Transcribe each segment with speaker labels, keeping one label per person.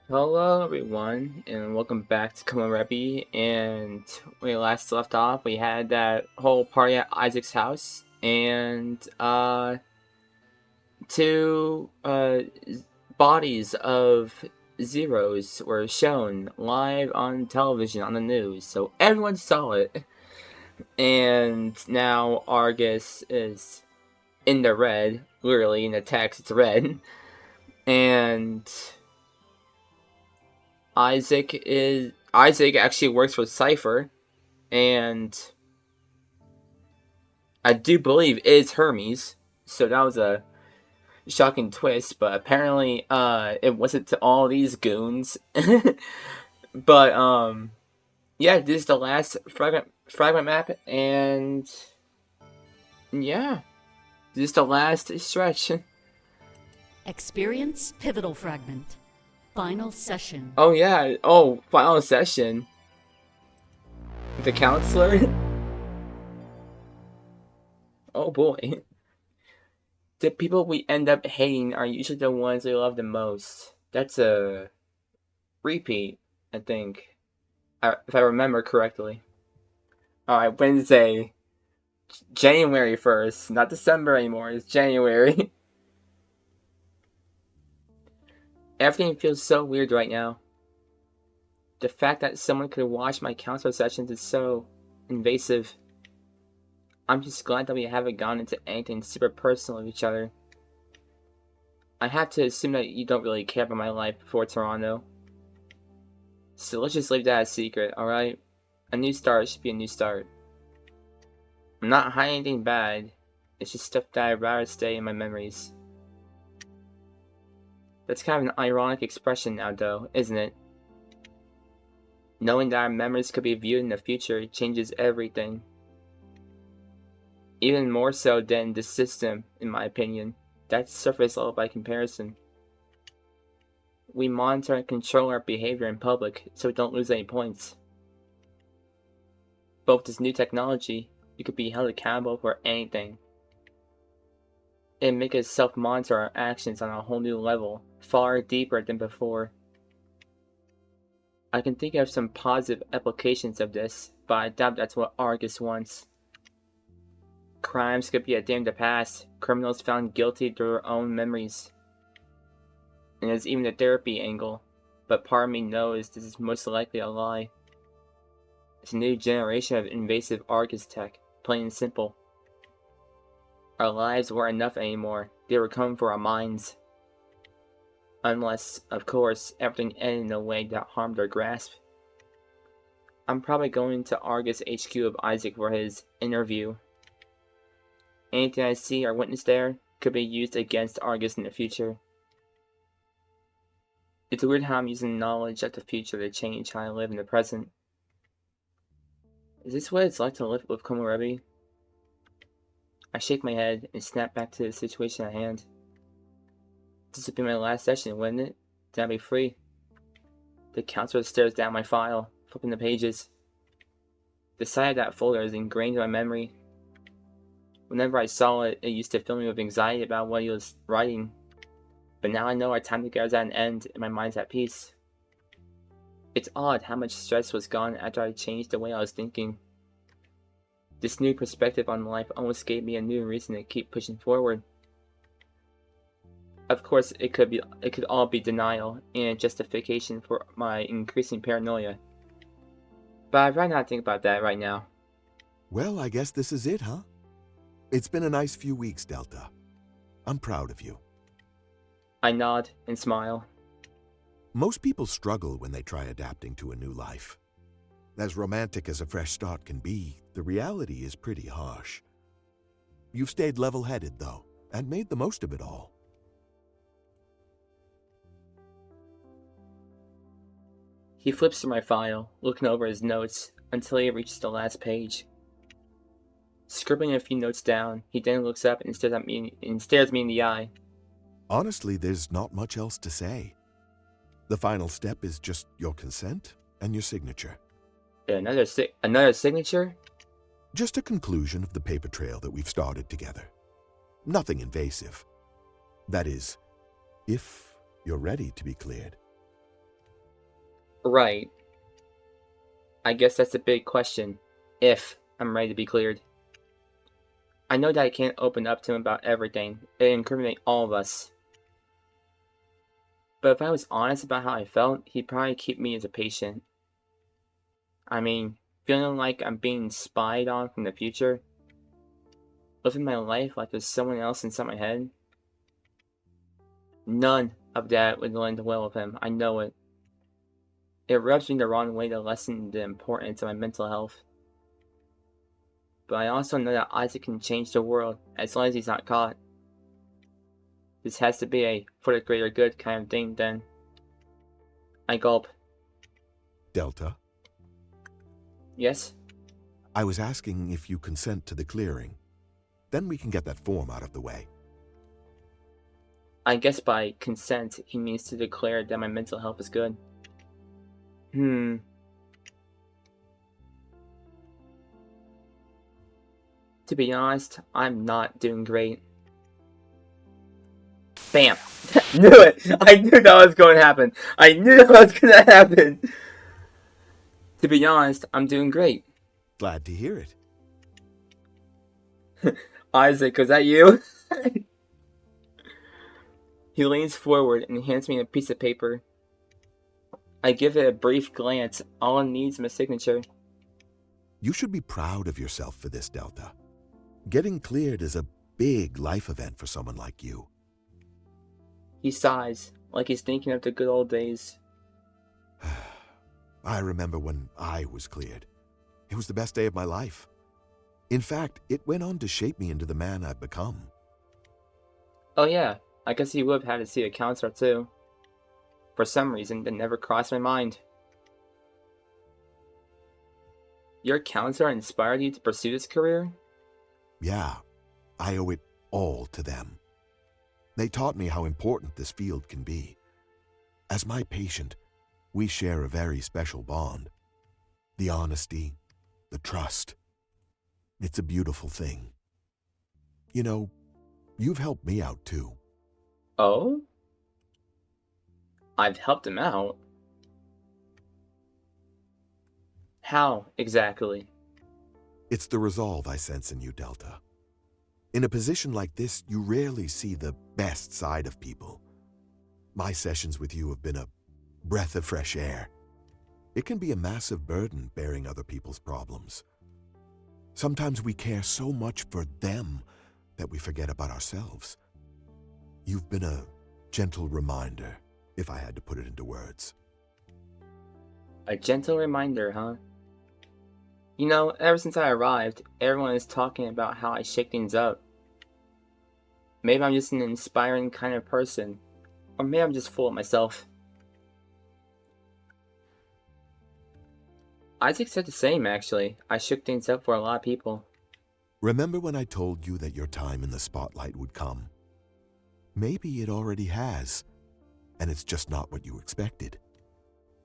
Speaker 1: Hello everyone, and welcome back to Komorebi. And when we last left off, we had that whole party at Isaac's house, and two bodies of zeros were shown live on television on the news, so everyone saw it. And now Argus is in the red, literally in the text, it's red, and Isaac actually works for Cypher, and I do believe is Hermes. So that was a shocking twist, but apparently it wasn't to all these goons. But yeah, this is the last fragment map, and yeah, this is the last stretch.
Speaker 2: Experience Pivotal Fragment. Final Session.
Speaker 1: Oh yeah, final session. The counselor. Oh boy. The people we end up hating are usually the ones we love the most. That's a repeat, I think, if I remember correctly. Alright, Wednesday, January 1st, not December anymore, it's January. Everything feels so weird right now. The fact that someone could watch my counselor sessions is so invasive. I'm just glad that we haven't gone into anything super personal with each other. I have to assume that you don't really care about my life before Toronto. So let's just leave that a secret, alright? A new start should be a new start. I'm not hiding anything bad. It's just stuff that I'd rather stay in my memories. That's kind of an ironic expression now though, isn't it? Knowing that our memories could be viewed in the future changes everything. Even more so than the system, in my opinion. That's surface level by comparison. We monitor and control our behavior in public so we don't lose any points. But with this new technology, you could be held accountable for anything. It'd make us self-monitor our actions on a whole new level, far deeper than before. I can think of some positive applications of this, but I doubt that's what Argus wants. Crimes could be a thing of the past, criminals found guilty through their own memories. And there's even a therapy angle, but part of me knows this is most likely a lie. It's a new generation of invasive Argus tech, plain and simple. Our lives weren't enough anymore, they were coming for our minds. Unless, of course, everything ended in a way that harmed our grasp. I'm probably going to Argus HQ of Isaac for his interview. Anything I see or witness there could be used against Argus in the future. It's weird how I'm using knowledge of the future to change how I live in the present. Is this what it's like to live with Komorebi? I shake my head and snap back to the situation at hand. This would be my last session, wouldn't it? Then I'd be free. The counselor stares down my file, flipping the pages. The sight of that folder is ingrained in my memory. Whenever I saw it, it used to fill me with anxiety about what he was writing. But now I know our time together is at an end and my mind's at peace. It's odd how much stress was gone after I changed the way I was thinking. This new perspective on life almost gave me a new reason to keep pushing forward. Of course, it could all be denial and justification for my increasing paranoia. But I'd rather not think about that right now.
Speaker 3: Well, I guess this is it, huh? It's been a nice few weeks, Delta. I'm proud of you.
Speaker 1: I nod and smile.
Speaker 3: Most people struggle when they try adapting to a new life. As romantic as a fresh start can be, the reality is pretty harsh. You've stayed level-headed, though, and made the most of it all.
Speaker 1: He flips through my file, looking over his notes, until he reaches the last page. Scribbling a few notes down, he then looks up and stares me in the eye.
Speaker 3: Honestly, there's not much else to say. The final step is just your consent and your signature.
Speaker 1: Another signature?
Speaker 3: Just a conclusion of the paper trail that we've started together. Nothing invasive. That is, if you're ready to be cleared.
Speaker 1: Right. I guess that's a big question. If I'm ready to be cleared. I know that I can't open up to him about everything. It'd incriminate all of us. But if I was honest about how I felt, he'd probably keep me as a patient. I mean, feeling like I'm being spied on from the future. Living my life like there's someone else inside my head. None of that would land well with him. I know it. It rubs me the wrong way to lessen the importance of my mental health. But I also know that Isaac can change the world as long as he's not caught. This has to be a for the greater good kind of thing, then. I gulp.
Speaker 3: Delta,
Speaker 1: Yes?
Speaker 3: I was asking if you consent to the clearing. Then we can get that form out of the way.
Speaker 1: I guess by consent, he means to declare that my mental health is good. To be honest, I'm not doing great. Bam! Knew it! I knew that was going to happen! I knew that was going to happen! To be honest, I'm doing great.
Speaker 3: Glad to hear it.
Speaker 1: Isaac, was that you? He leans forward and hands me a piece of paper. I give it a brief glance. All it needs is my signature.
Speaker 3: You should be proud of yourself for this, Delta. Getting cleared is a big life event for someone like you.
Speaker 1: He sighs, like he's thinking of the good old days.
Speaker 3: I remember when I was cleared. It was the best day of my life. In fact, it went on to shape me into the man I've become.
Speaker 1: Oh yeah, I guess he would have had to see a counselor too. For some reason, that never crossed my mind. Your counselor inspired you to pursue this career?
Speaker 3: Yeah, I owe it all to them. They taught me how important this field can be. As my patient, we share a very special bond. The honesty, the trust. It's a beautiful thing. You know, you've helped me out too.
Speaker 1: Oh? I've helped him out? How, exactly?
Speaker 3: It's the resolve I sense in you, Delta. In a position like this, you rarely see the best side of people. My sessions with you have been a breath of fresh air. It can be a massive burden bearing other people's problems. Sometimes we care so much for them that we forget about ourselves. You've been a gentle reminder, if I had to put it into words.
Speaker 1: A gentle reminder, huh? You know, ever since I arrived, everyone is talking about how I shake things up. Maybe I'm just an inspiring kind of person. Or maybe I'm just full of myself. Isaac said the same, actually. I shook things up for a lot of people.
Speaker 3: Remember when I told you that your time in the spotlight would come? Maybe it already has, and it's just not what you expected.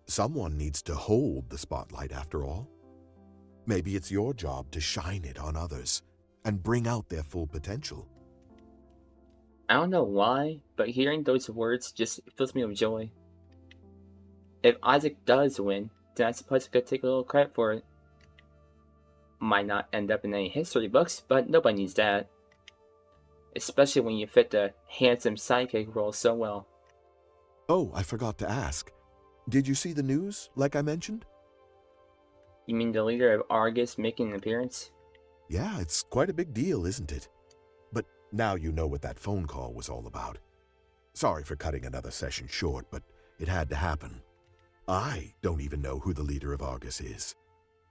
Speaker 3: Someone needs to hold the spotlight after all. Maybe it's your job to shine it on others and bring out their full potential.
Speaker 1: I don't know why, but hearing those words just fills me with joy. If Isaac does win, then I suppose I could take a little credit for it. Might not end up in any history books, but nobody needs that. Especially when you fit the handsome sidekick role so well.
Speaker 3: Oh, I forgot to ask. Did you see the news, like I mentioned?
Speaker 1: You mean the leader of Argus making an appearance?
Speaker 3: Yeah, it's quite a big deal, isn't it? But now you know what that phone call was all about. Sorry for cutting another session short, but it had to happen. I don't even know who the leader of Argus is.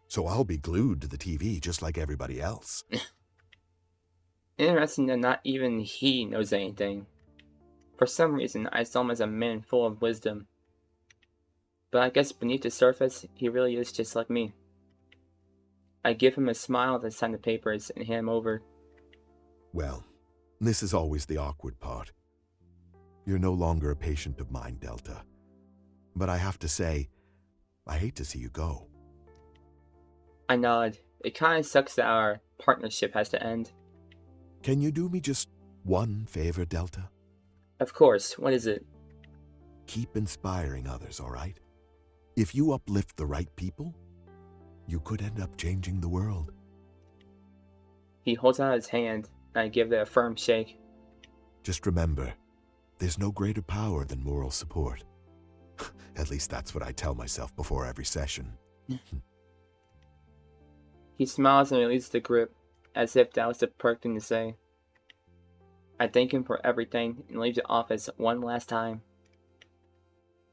Speaker 3: So I'll be glued to the TV just like everybody else.
Speaker 1: Interesting that not even he knows anything. For some reason, I saw him as a man full of wisdom. But I guess beneath the surface, he really is just like me. I give him a smile as I sign the papers and hand him over.
Speaker 3: Well, this is always the awkward part. You're no longer a patient of mine, Delta. But I have to say, I hate to see you go.
Speaker 1: I nod. It kinda sucks that our partnership has to end.
Speaker 3: Can you do me just one favor, Delta?
Speaker 1: Of course, what is it?
Speaker 3: Keep inspiring others, all right? If you uplift the right people, you could end up changing the world.
Speaker 1: He holds out his hand, and I give it a firm shake.
Speaker 3: Just remember, there's no greater power than moral support. At least that's what I tell myself before every session.
Speaker 1: He smiles and releases the grip, as if that was the perfect thing to say. I thank him for everything and leave the office one last time.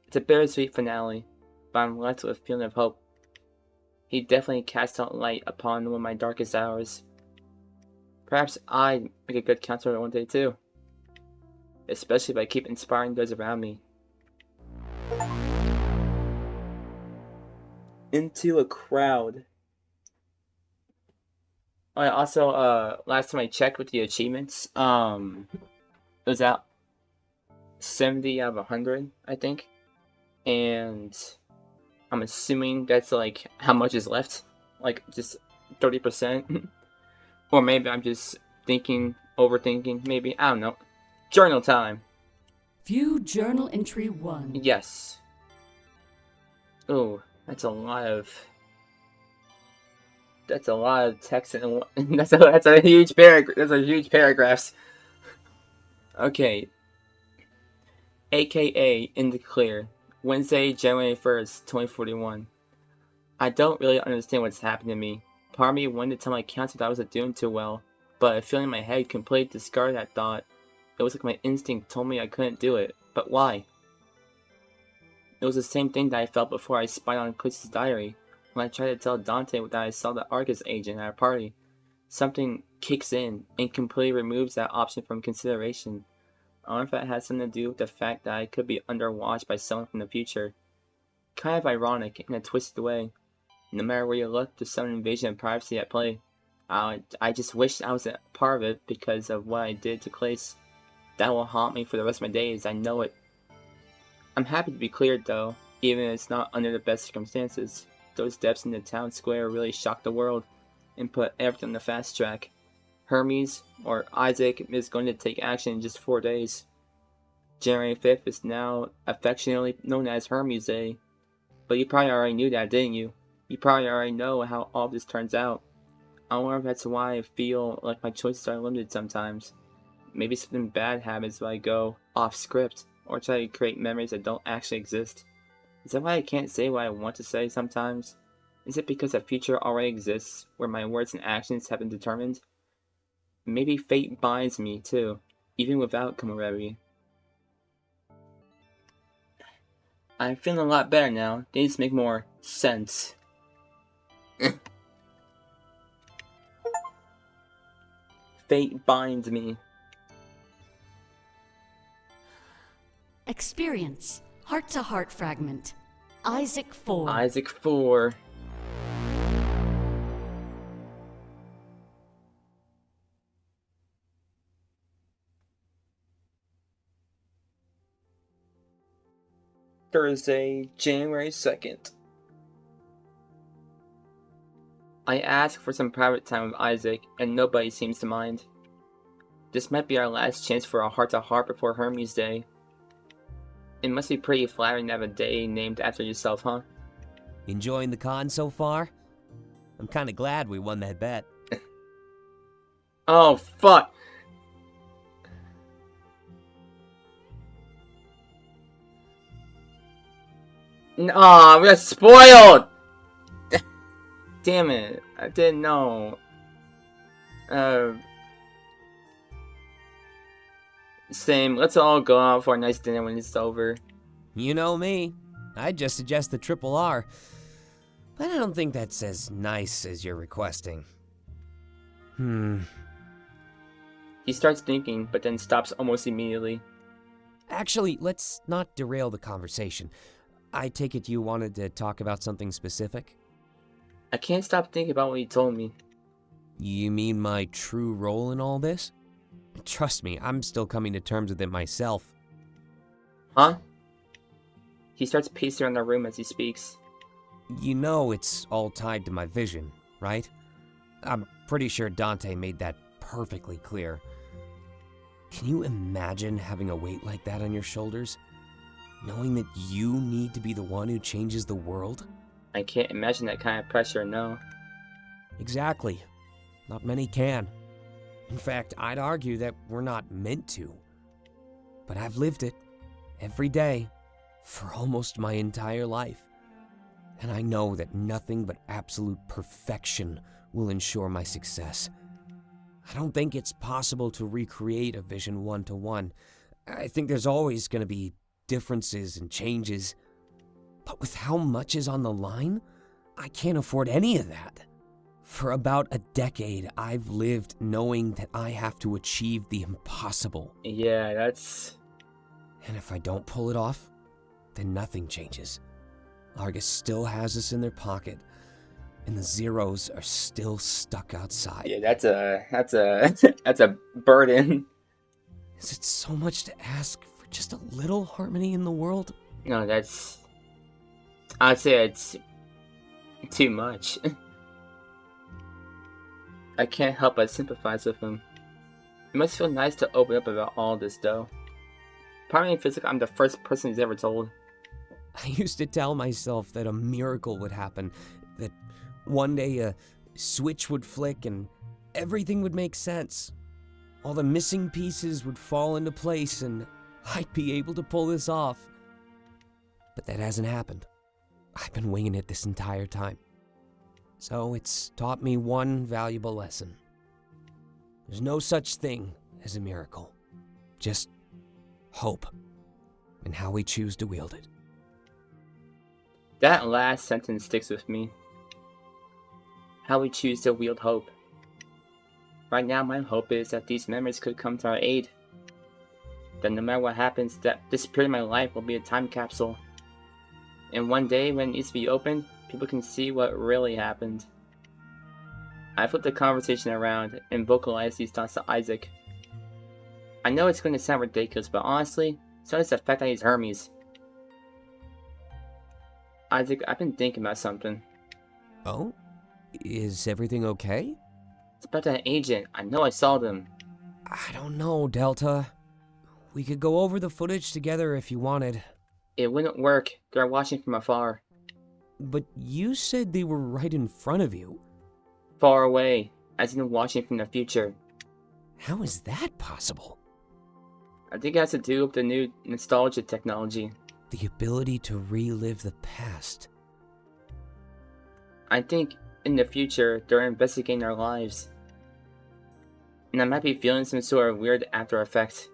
Speaker 1: It's a bittersweet finale, but I'm left with a feeling of hope. He definitely cast out light upon one of my darkest hours. Perhaps I'd make a good counselor one day too. Especially if I keep inspiring those around me. Into a crowd. I also, last time I checked with the achievements, it was at 70 out of 100, I think. And I'm assuming that's like how much is left, like just 30%. Or maybe I'm just overthinking, maybe, I don't know. Journal time.
Speaker 2: View journal entry 1.
Speaker 1: Yes. Oh, that's a lot of text and that's a huge paragraph. That's a huge paragraphs. Okay. AKA in the clear. Wednesday, January 1st, 2041. I don't really understand what's happened to me. Part of me wanted to tell my counselor that I wasn't doing too well, but a feeling in my head completely discarded that thought. It was like my instinct told me I couldn't do it. But why? It was the same thing that I felt before I spied on Klace's diary. When I tried to tell Dante that I saw the Argus agent at our party. Something kicks in and completely removes that option from consideration. I wonder if that has something to do with the fact that I could be underwatched by someone from the future. Kind of ironic in a twisted way. No matter where you look, there's some invasion of privacy at play. I just wish I was a part of it because of what I did to Klace. That will haunt me for the rest of my days, I know it. I'm happy to be cleared though, even if it's not under the best circumstances. Those deaths in the town square really shocked the world and put everything on the fast track. Hermes, or Isaac, is going to take action in just 4 days. January 5th is now affectionately known as Hermes Day. But you probably already knew that, didn't you? You probably already know how all this turns out. I wonder if that's why I feel like my choices are limited sometimes. Maybe something bad happens when I go off script, or try to create memories that don't actually exist. Is that why I can't say what I want to say sometimes? Is it because a future already exists, where my words and actions have been determined? Maybe fate binds me, too, even without Komorebi. I'm feeling a lot better now. Things make more sense. Fate binds me.
Speaker 2: Experience. Heart-to-heart fragment. Isaac 4.
Speaker 1: Isaac 4. Thursday, January 2nd. I ask for some private time with Isaac, and nobody seems to mind. This might be our last chance for a heart-to-heart before Hermes Day. It must be pretty flattering to have a day named after yourself, huh?
Speaker 4: Enjoying the con so far? I'm kinda glad we won that bet.
Speaker 1: Oh, fuck! Aw, we got spoiled! Damn it, I didn't know. Same, let's all go out for a nice dinner when it's over.
Speaker 4: You know me. I'd just suggest the triple R. But I don't think that's as nice as you're requesting.
Speaker 1: He starts thinking, but then stops almost immediately.
Speaker 4: Actually, let's not derail the conversation. I take it you wanted to talk about something specific?
Speaker 1: I can't stop thinking about what he told me.
Speaker 4: You mean my true role in all this? Trust me, I'm still coming to terms with it myself.
Speaker 1: Huh? He starts pacing around the room as he speaks.
Speaker 4: You know it's all tied to my vision, right? I'm pretty sure Dante made that perfectly clear. Can you imagine having a weight like that on your shoulders? Knowing that you need to be the one who changes the world?
Speaker 1: I can't imagine that kind of pressure, no.
Speaker 4: Exactly. Not many can. In fact, I'd argue that we're not meant to. But I've lived it, every day, for almost my entire life. And I know that nothing but absolute perfection will ensure my success. I don't think it's possible to recreate a vision one-to-one. I think there's always going to be differences and changes. But with how much is on the line, I can't afford any of that. For about a decade, I've lived knowing that I have to achieve the impossible.
Speaker 1: Yeah, that's...
Speaker 4: And if I don't pull it off, then nothing changes. Argus still has us in their pocket, and the Zeros are still stuck outside.
Speaker 1: Yeah, that's a burden.
Speaker 4: Is it so much to ask for just a little harmony in the world?
Speaker 1: No, that's... I'd say it's too much. I can't help but sympathize with him. It must feel nice to open up about all this, though. Part of me feels like I'm the first person he's ever told.
Speaker 4: I used to tell myself that a miracle would happen, that one day a switch would flick and everything would make sense. All the missing pieces would fall into place and I'd be able to pull this off. But that hasn't happened. I've been winging it this entire time. So it's taught me one valuable lesson. There's no such thing as a miracle. Just hope, and how we choose to wield it.
Speaker 1: That last sentence sticks with me. How we choose to wield hope. Right now, my hope is that these memories could come to our aid. That no matter what happens, that this period of my life will be a time capsule. And one day, when it needs to be opened, people can see what really happened. I flipped the conversation around and vocalized these thoughts to Isaac. I know it's going to sound ridiculous, but honestly, so is the fact that he's Hermes. Isaac, I've been thinking about something.
Speaker 4: Oh? Is everything okay?
Speaker 1: It's about that agent. I know I saw them.
Speaker 4: I don't know, Delta. We could go over the footage together if you wanted.
Speaker 1: It wouldn't work. They're watching from afar.
Speaker 4: But you said they were right in front of you.
Speaker 1: Far away, as in watching from the future.
Speaker 4: How is that possible?
Speaker 1: I think it has to do with the new nostalgia technology.
Speaker 4: The ability to relive the past.
Speaker 1: I think in the future, they're investigating our lives. And I might be feeling some sort of weird after effect.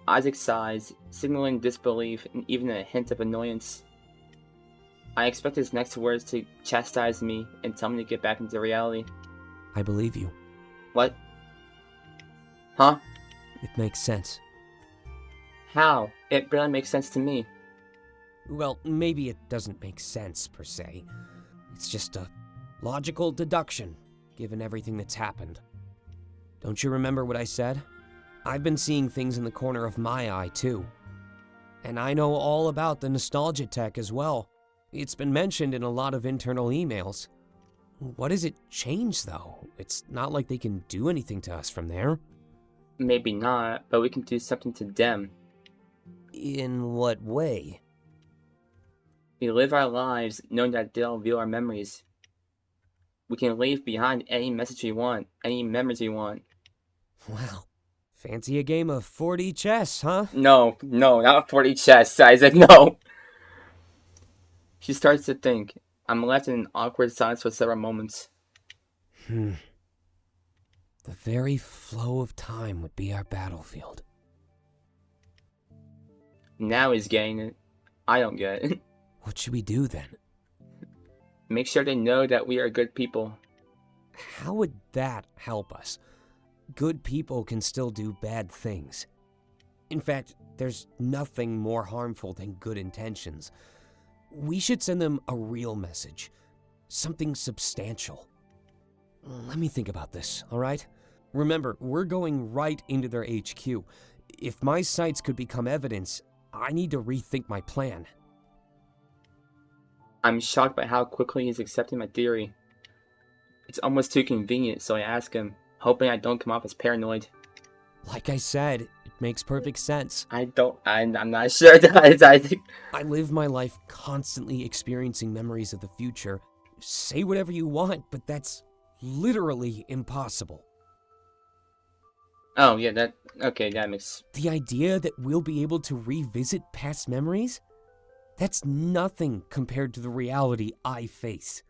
Speaker 1: Isaac sighs, signaling disbelief and even a hint of annoyance. I expect his next words to chastise me and tell me to get back into reality.
Speaker 4: I believe you.
Speaker 1: What? Huh?
Speaker 4: It makes sense.
Speaker 1: How? It barely makes sense to me.
Speaker 4: Well, maybe it doesn't make sense, per se. It's just a logical deduction, given everything that's happened. Don't you remember what I said? I've been seeing things in the corner of my eye, too. And I know all about the nostalgia tech as well. It's been mentioned in a lot of internal emails. What does it change, though? It's not like they can do anything to us from there.
Speaker 1: Maybe not, but we can do something to them.
Speaker 4: In what way?
Speaker 1: We live our lives knowing that they'll view our memories. We can leave behind any message we want, any memories we want.
Speaker 4: Wow. Fancy a game of 4D chess, huh?
Speaker 1: No, not 40 chess, Isaac, no! She starts to think. I'm left in an awkward silence for several moments.
Speaker 4: The very flow of time would be our battlefield.
Speaker 1: Now he's getting it. I don't get it.
Speaker 4: What should we do then?
Speaker 1: Make sure they know that we are good people.
Speaker 4: How would that help us? Good people can still do bad things. In fact, there's nothing more harmful than good intentions. We should send them a real message. Something substantial. Let me think about this, alright? Remember, we're going right into their HQ. If my sights could become evidence, I need to rethink my plan.
Speaker 1: I'm shocked by how quickly he's accepting my theory. It's almost too convenient, so I ask him, hoping I don't come off as paranoid.
Speaker 4: Like I said, makes perfect sense.
Speaker 1: I'm not sure that I think.
Speaker 4: I live my life constantly experiencing memories of the future. Say whatever you want, but that's literally impossible.
Speaker 1: Oh, yeah, okay, that makes...
Speaker 4: The idea that we'll be able to revisit past memories? That's nothing compared to the reality I face.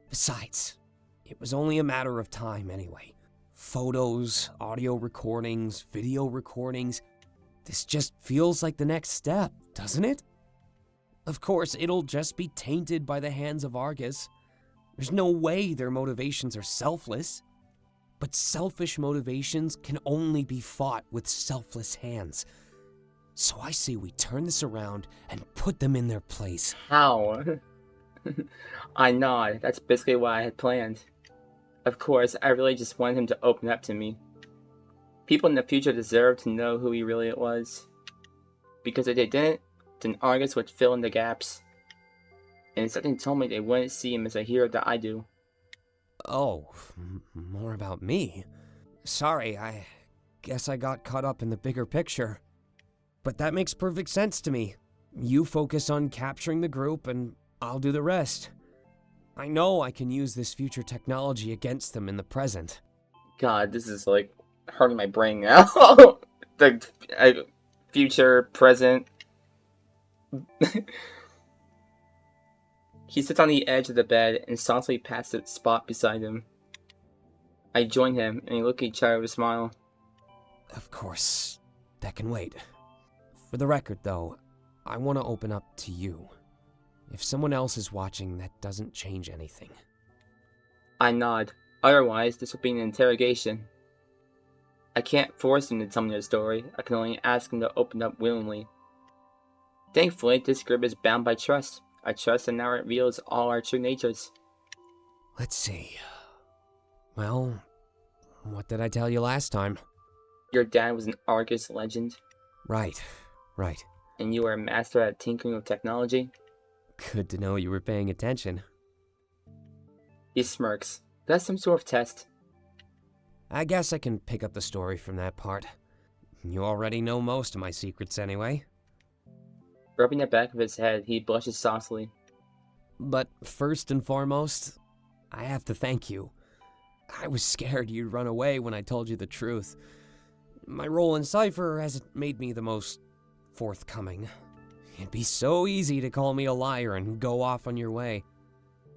Speaker 4: Besides, it was only a matter of time anyway. Photos, audio recordings, video recordings. This just feels like the next step, doesn't it? Of course, it'll just be tainted by the hands of Argus. There's no way their motivations are selfless. But selfish motivations can only be fought with selfless hands. So I say we turn this around and put them in their place.
Speaker 1: How? I nod. That's basically what I had planned. Of course, I really just wanted him to open up to me. People in the future deserve to know who he really was. Because if they didn't, then Argus would fill in the gaps. And something told me they wouldn't see him as a hero that I do.
Speaker 4: Oh, more about me. Sorry, I guess I got caught up in the bigger picture. But that makes perfect sense to me. You focus on capturing the group and I'll do the rest. I know I can use this future technology against them in the present.
Speaker 1: God, this is like hurting my brain now. The future, present. He sits on the edge of the bed and softly pats the spot beside him. I join him and we look at each other with a smile.
Speaker 4: Of course, that can wait. For the record, though, I want to open up to you. If someone else is watching, that doesn't change anything.
Speaker 1: I nod. Otherwise, this will be an interrogation. I can't force him to tell me the story. I can only ask him to open up willingly. Thankfully, this group is bound by trust. I trust that now it reveals all our true natures.
Speaker 4: Let's see. Well, what did I tell you last time?
Speaker 1: Your dad was an Argus legend.
Speaker 4: Right.
Speaker 1: And you were a master at tinkering with technology.
Speaker 4: Good to know you were paying attention.
Speaker 1: He smirks. That's some sort of test.
Speaker 4: I guess I can pick up the story from that part. You already know most of my secrets anyway.
Speaker 1: Rubbing the back of his head, he blushes softly.
Speaker 4: But first and foremost, I have to thank you. I was scared you'd run away when I told you the truth. My role in Cypher hasn't made me the most forthcoming. It'd be so easy to call me a liar and go off on your way.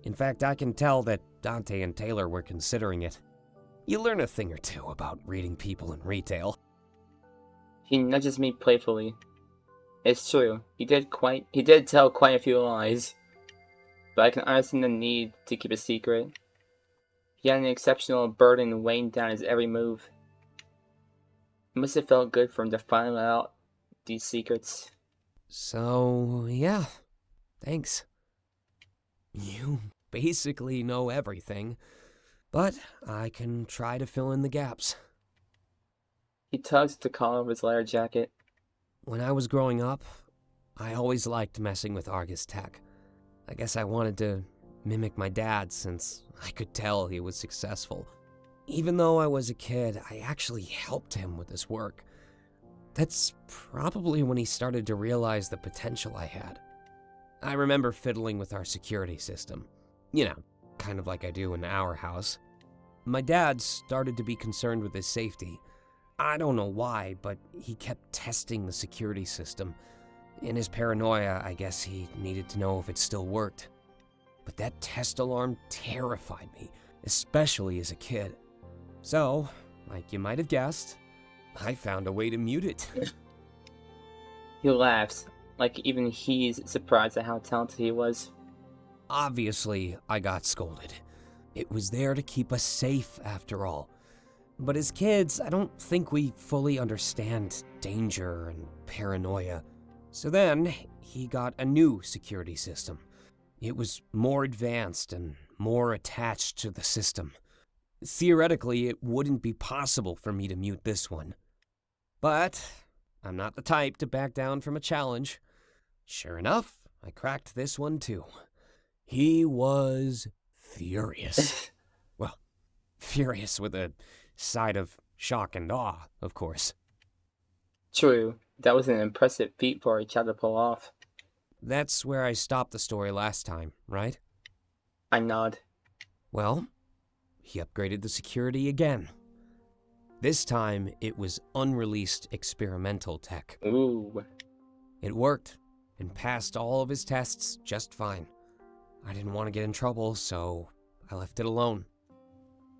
Speaker 4: In fact, I can tell that Dante and Taylor were considering it. You learn a thing or two about reading people in retail.
Speaker 1: He nudges me playfully. It's true, he did tell quite a few lies. But I can understand the need to keep a secret. He had an exceptional burden weighing down his every move. It must have felt good for him to finally let out these secrets.
Speaker 4: So, yeah, thanks. You basically know everything, but I can try to fill in the gaps.
Speaker 1: He tugs at the collar of his leather jacket.
Speaker 4: When I was growing up, I always liked messing with Argus tech. I guess I wanted to mimic my dad since I could tell he was successful. Even though I was a kid, I actually helped him with his work. That's probably when he started to realize the potential I had. I remember fiddling with our security system. You know, kind of like I do in our house. My dad started to be concerned with his safety. I don't know why, but he kept testing the security system. In his paranoia, I guess he needed to know if it still worked. But that test alarm terrified me, especially as a kid. So, like you might have guessed, I found a way to mute it.
Speaker 1: He laughs, like even he's surprised at how talented he was.
Speaker 4: Obviously, I got scolded. It was there to keep us safe, after all. But as kids, I don't think we fully understand danger and paranoia. So then, he got a new security system. It was more advanced and more attached to the system. Theoretically, it wouldn't be possible for me to mute this one. But I'm not the type to back down from a challenge. Sure enough, I cracked this one too. He was furious. Well, furious with a side of shock and awe, of course.
Speaker 1: True, that was an impressive feat for a child to pull off.
Speaker 4: That's where I stopped the story last time, right?
Speaker 1: I nod.
Speaker 4: Well, he upgraded the security again. This time, it was unreleased experimental tech.
Speaker 1: Ooh.
Speaker 4: It worked, and passed all of his tests just fine. I didn't want to get in trouble, so I left it alone.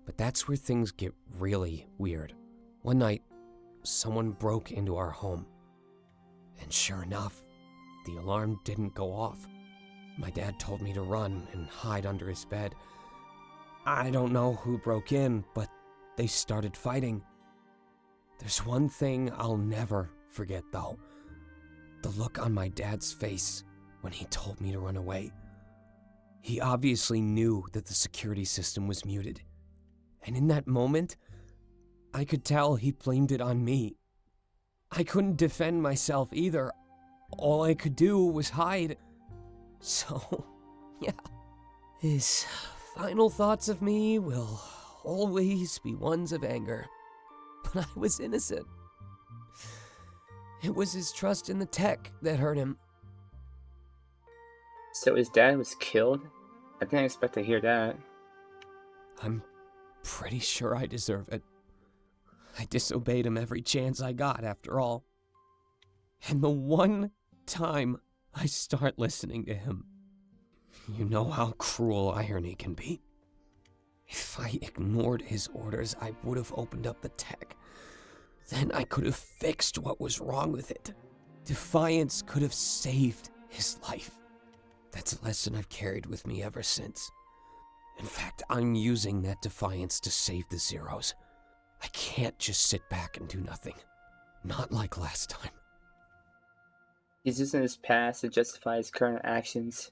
Speaker 4: But that's where things get really weird. One night, someone broke into our home. And sure enough, the alarm didn't go off. My dad told me to run and hide under his bed. I don't know who broke in, but they started fighting. There's one thing I'll never forget, though. The look on my dad's face when he told me to run away. He obviously knew that the security system was muted. And in that moment, I could tell he blamed it on me. I couldn't defend myself either. All I could do was hide. So, yeah. His final thoughts of me will always be ones of anger. But I was innocent. It was his trust in the tech that hurt him.
Speaker 1: So his dad was killed? I didn't expect to hear that.
Speaker 4: I'm pretty sure I deserve it. I disobeyed him every chance I got, after all. And the one time I start listening to him, you know how cruel irony can be. If I ignored his orders, I would have opened up the tech. Then I could have fixed what was wrong with it. Defiance could have saved his life. That's a lesson I've carried with me ever since. In fact, I'm using that defiance to save the Zeros. I can't just sit back and do nothing. Not like last time.
Speaker 1: He's using his past to justify his current actions.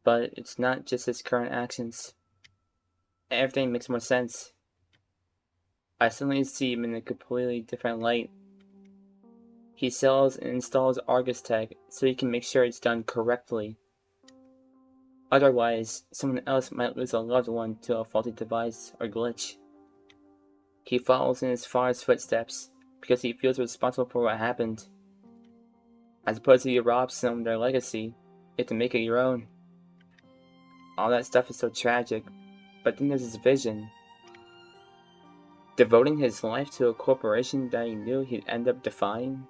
Speaker 1: But it's not just his current actions. Everything makes more sense. I suddenly see him in a completely different light. He sells and installs Argus tech so he can make sure it's done correctly. Otherwise, someone else might lose a loved one to a faulty device or glitch. He follows in his father's footsteps because he feels responsible for what happened. As opposed to you rob someone of their legacy, you have to make it your own. All that stuff is so tragic, but then there's his vision. Devoting his life to a corporation that he knew he'd end up defying?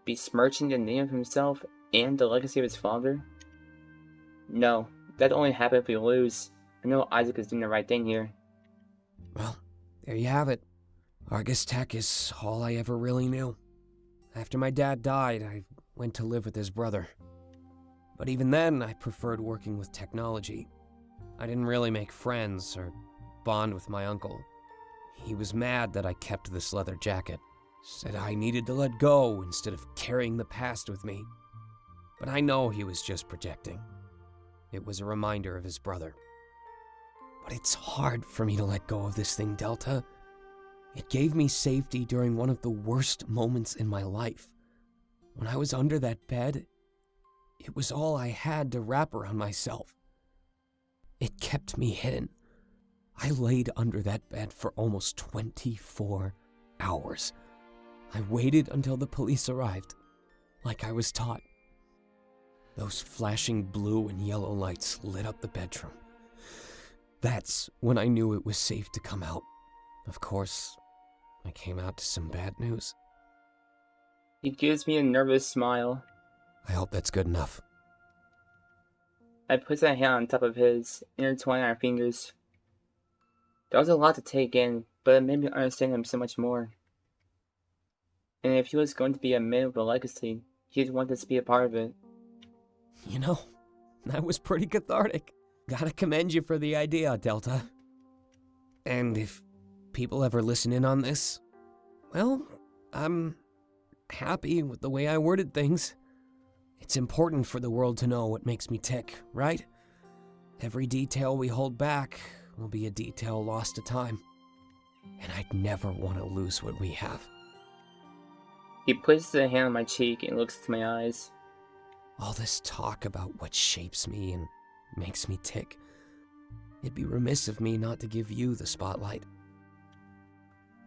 Speaker 1: Besmirching the name of himself and the legacy of his father? No, that'd only happen if we lose. I know Isaac is doing the right thing here.
Speaker 4: Well, there you have it. Argus Tech is all I ever really knew. After my dad died, I went to live with his brother. But even then, I preferred working with technology. I didn't really make friends or bond with my uncle. He was mad that I kept this leather jacket. Said I needed to let go instead of carrying the past with me. But I know he was just projecting. It was a reminder of his brother. But it's hard for me to let go of this thing, Delta. It gave me safety during one of the worst moments in my life. When I was under that bed, it was all I had to wrap around myself. It kept me hidden. I laid under that bed for almost 24 hours. I waited until the police arrived, like I was taught. Those flashing blue and yellow lights lit up the bedroom. That's when I knew it was safe to come out. Of course, I came out to some bad news.
Speaker 1: He gives me a nervous smile.
Speaker 4: I hope that's good enough.
Speaker 1: I put my hand on top of his, intertwining our fingers. There was a lot to take in, but it made me understand him so much more. And if he was going to be a man with a legacy, he'd want us to be a part of it.
Speaker 4: You know, that was pretty cathartic. Gotta commend you for the idea, Delta. And if people ever listen in on this, well, I'm happy with the way I worded things. It's important for the world to know what makes me tick, right? Every detail we hold back will be a detail lost to time. And I'd never want to lose what we have.
Speaker 1: He places a hand on my cheek and looks into my eyes.
Speaker 4: All this talk about what shapes me and makes me tick. It'd be remiss of me not to give you the spotlight.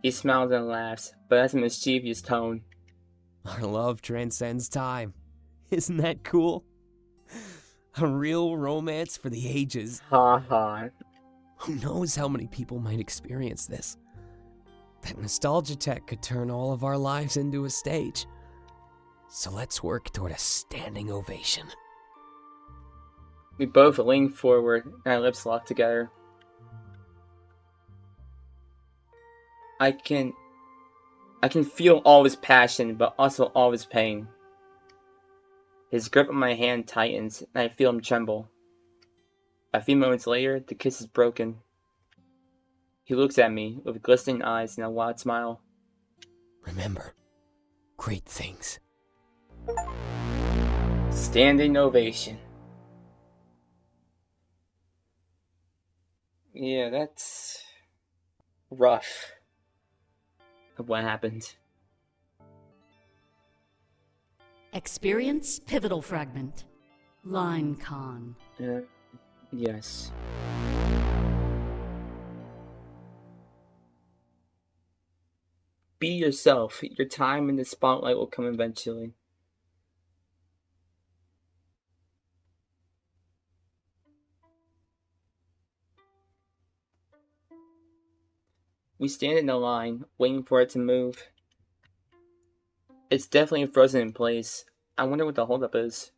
Speaker 1: He smiles and laughs, but has a mischievous tone.
Speaker 4: Our love transcends time. Isn't that cool? A real romance for the ages.
Speaker 1: Ha ha.
Speaker 4: Who knows how many people might experience this? That nostalgia tech could turn all of our lives into a stage. So let's work toward a standing ovation.
Speaker 1: We both lean forward and our lips lock together. I can feel all his passion, but also all his pain. His grip on my hand tightens, and I feel him tremble. A few moments later, the kiss is broken. He looks at me with glistening eyes and a wide smile.
Speaker 4: Remember, great things.
Speaker 1: Standing ovation. Yeah, that's rough. Of what happened.
Speaker 2: Experience pivotal fragment. Line con.
Speaker 1: Yes. Be yourself. Your time in the spotlight will come eventually. We stand in a line, waiting for it to move. It's definitely frozen in place. I wonder what the holdup is.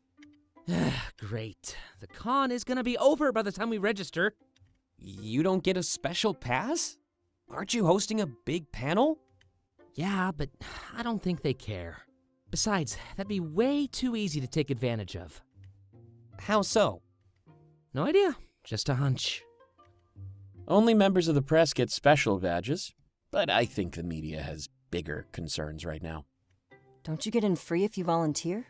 Speaker 5: Great. The con is gonna be over by the time we register.
Speaker 4: You don't get a special pass? Aren't you hosting a big panel?
Speaker 5: Yeah, but I don't think they care. Besides, that'd be way too easy to take advantage of.
Speaker 4: How so?
Speaker 5: No idea. Just a hunch.
Speaker 6: Only members of the press get special badges, but I think the media has bigger concerns right now.
Speaker 7: Don't you get in free if you volunteer?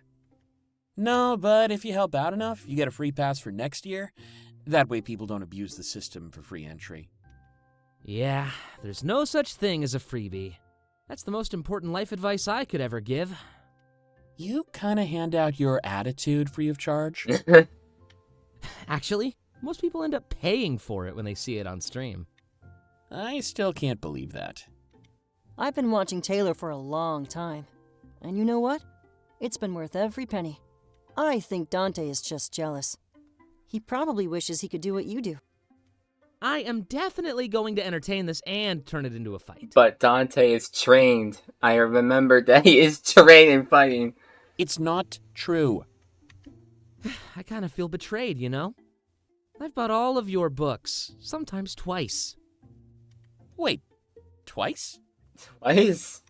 Speaker 6: No, but if you help out enough, you get a free pass for next year. That way people don't abuse the system for free entry.
Speaker 5: Yeah, there's no such thing as a freebie. That's the most important life advice I could ever give.
Speaker 6: You kind of hand out your attitude free of charge.
Speaker 5: Actually, most people end up paying for it when they see it on stream.
Speaker 6: I still can't believe that.
Speaker 7: I've been watching Taylor for a long time. And you know what? It's been worth every penny. I think Dante is just jealous. He probably wishes he could do what you do.
Speaker 5: I am definitely going to entertain this and turn it into a fight.
Speaker 1: But Dante is trained. I remembered that he is trained in fighting.
Speaker 6: It's not true.
Speaker 5: I kind of feel betrayed, you know? I've bought all of your books, sometimes twice.
Speaker 6: Wait, twice?
Speaker 1: Twice?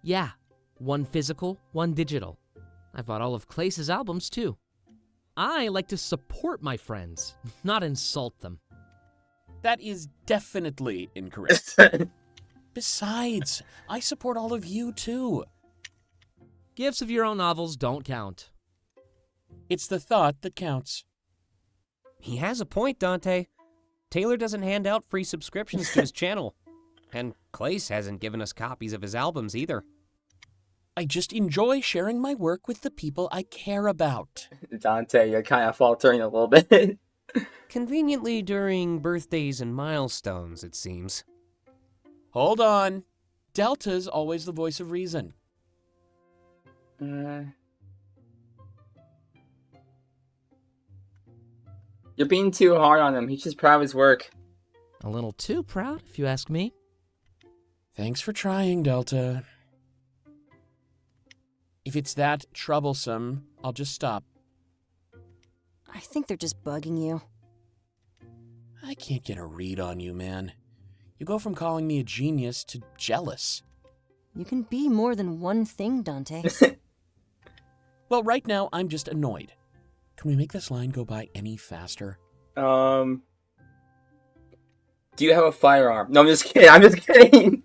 Speaker 5: Yeah, one physical, one digital. I've bought all of Klace's albums, too. I like to support my friends, not insult them.
Speaker 6: That is definitely incorrect. Besides, I support all of you, too.
Speaker 5: Gifts of your own novels don't count.
Speaker 6: It's the thought that counts.
Speaker 4: He has a point, Dante. Taylor doesn't hand out free subscriptions to his channel. And Klace hasn't given us copies of his albums either.
Speaker 6: I just enjoy sharing my work with the people I care about.
Speaker 1: Dante, you're kind of faltering a little bit.
Speaker 4: Conveniently during birthdays and milestones, it seems.
Speaker 6: Hold on. Delta's always the voice of reason.
Speaker 1: You're being too hard on him. He's just proud of his work.
Speaker 5: A little too proud, if you ask me.
Speaker 6: Thanks for trying, Delta. If it's that troublesome, I'll just stop.
Speaker 7: I think they're just bugging you.
Speaker 6: I can't get a read on you, man. You go from calling me a genius to jealous.
Speaker 7: You can be more than one thing, Dante.
Speaker 6: Well, right now, I'm just annoyed. Can we make this line go by any faster?
Speaker 1: Do you have a firearm? No, I'm just kidding. I'm just kidding.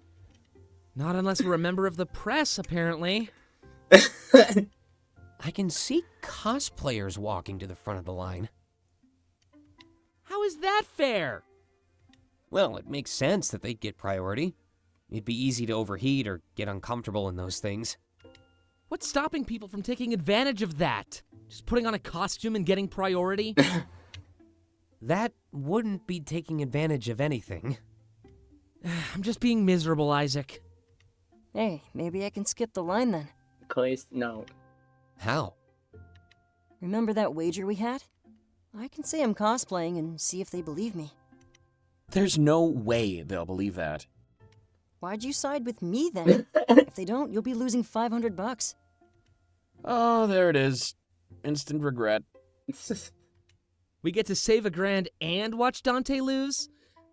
Speaker 5: Not unless we're a member of the press, apparently.
Speaker 4: I can see cosplayers walking to the front of the line.
Speaker 5: How is that fair?
Speaker 4: Well, it makes sense that they'd get priority. It'd be easy to overheat or get uncomfortable in those things.
Speaker 5: What's stopping people from taking advantage of that? Just putting on a costume and getting priority?
Speaker 4: That wouldn't be taking advantage of anything.
Speaker 5: I'm just being miserable, Isaac.
Speaker 7: Hey, maybe I can skip the line then.
Speaker 1: Klace, no.
Speaker 4: How?
Speaker 7: Remember that wager we had? I can say I'm cosplaying and see if they believe me.
Speaker 6: There's no way they'll believe that.
Speaker 7: Why'd you side with me then? If they don't, you'll be losing $500.
Speaker 6: Oh, there it is. Instant regret.
Speaker 5: We get to save a grand and watch Dante lose?